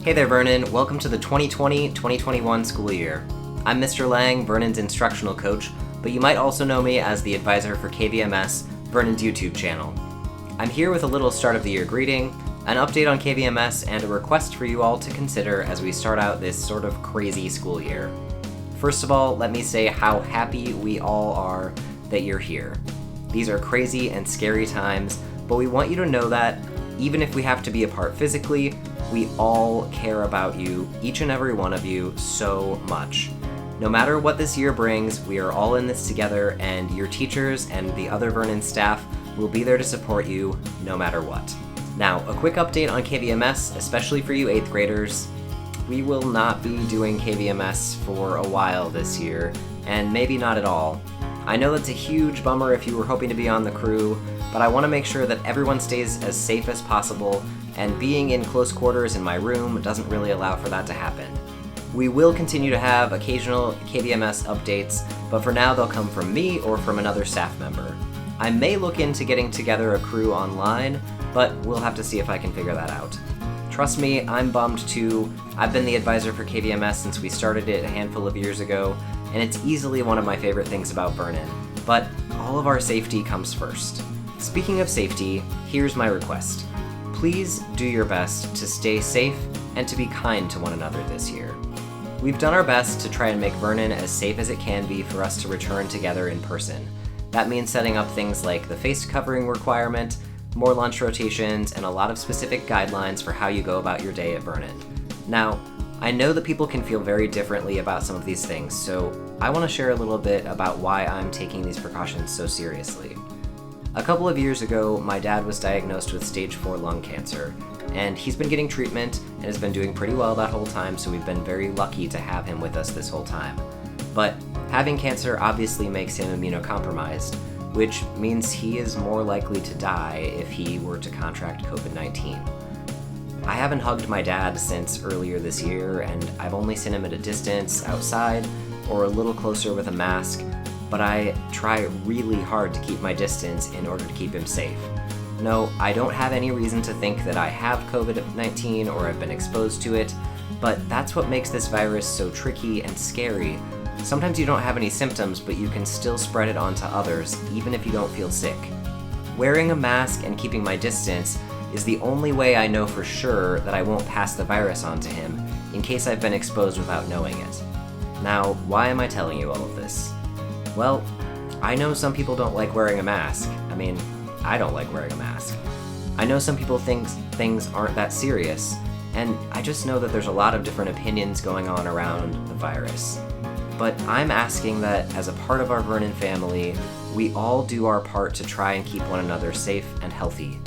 Hey there, Vernon. Welcome to the 2020-2021 school year. I'm Mr. Lang, Vernon's instructional coach, but you might also know me as the advisor for KVMS, Vernon's YouTube channel. I'm here with a little start of the year greeting, an update on KVMS, and a request for you all to consider as we start out this sort of crazy school year. First of all, let me say how happy we all are that you're here. These are crazy and scary times, but we want you to know that even if we have to be apart physically, we all care about you, each and every one of you, so much. No matter what this year brings, we are all in this together, and your teachers and the other Vernon staff will be there to support you no matter what. Now, a quick update on KVMS, especially for you 8th graders. We will not be doing KVMS for a while this year, and maybe not at all. I know that's a huge bummer if you were hoping to be on the crew, but I want to make sure that everyone stays as safe as possible, and being in close quarters in my room doesn't really allow for that to happen. We will continue to have occasional KVMS updates, but for now they'll come from me or from another staff member. I may look into getting together a crew online, but we'll have to see if I can figure that out. Trust me, I'm bummed too. I've been the advisor for KVMS since we started it a handful of years ago, and it's easily one of my favorite things about Vernon. But all of our safety comes first. Speaking of safety, here's my request. Please do your best to stay safe and to be kind to one another this year. We've done our best to try and make Vernon as safe as it can be for us to return together in person. That means setting up things like the face covering requirement, more lunch rotations, and a lot of specific guidelines for how you go about your day at Vernon. Now, I know that people can feel very differently about some of these things, so I want to share a little bit about why I'm taking these precautions so seriously. A couple of years ago, my dad was diagnosed with stage 4 lung cancer, and he's been getting treatment and has been doing pretty well that whole time, so we've been very lucky to have him with us this whole time. But having cancer obviously makes him immunocompromised, which means he is more likely to die if he were to contract COVID-19. I haven't hugged my dad since earlier this year, and I've only seen him at a distance outside or a little closer with a mask, but I try really hard to keep my distance in order to keep him safe. No, I don't have any reason to think that I have COVID-19 or have been exposed to it, but that's what makes this virus so tricky and scary. Sometimes you don't have any symptoms, but you can still spread it onto others, even if you don't feel sick. Wearing a mask and keeping my distance is the only way I know for sure that I won't pass the virus on to him, in case I've been exposed without knowing it. Now, why am I telling you all of this? Well, I know some people don't like wearing a mask. I mean, I don't like wearing a mask. I know some people think things aren't that serious, and I just know that there's a lot of different opinions going on around the virus. But I'm asking that as a part of our Vernon family, we all do our part to try and keep one another safe and healthy.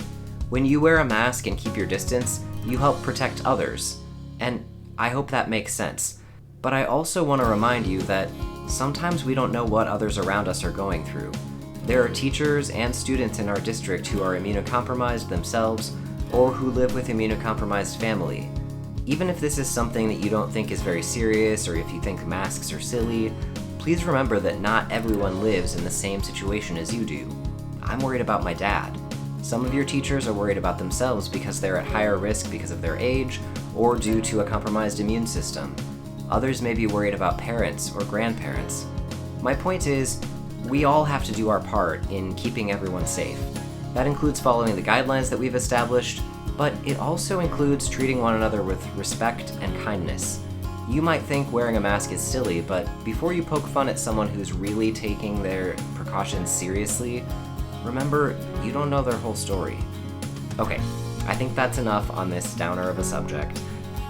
When you wear a mask and keep your distance, you help protect others, and I hope that makes sense. But I also want to remind you that sometimes we don't know what others around us are going through. There are teachers and students in our district who are immunocompromised themselves or who live with immunocompromised family. Even if this is something that you don't think is very serious or if you think masks are silly, please remember that not everyone lives in the same situation as you do. I'm worried about my dad. Some of your teachers are worried about themselves because they're at higher risk because of their age or due to a compromised immune system. Others may be worried about parents or grandparents. My point is, we all have to do our part in keeping everyone safe. That includes following the guidelines that we've established, but it also includes treating one another with respect and kindness. You might think wearing a mask is silly, but before you poke fun at someone who's really taking their precautions seriously, remember, you don't know their whole story. Okay, I think that's enough on this downer of a subject.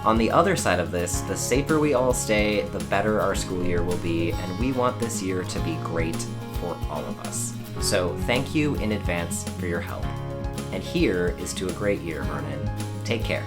On the other side of this, the safer we all stay, the better our school year will be, and we want this year to be great for all of us. So thank you in advance for your help. And here is to a great year, Vernon. Take care.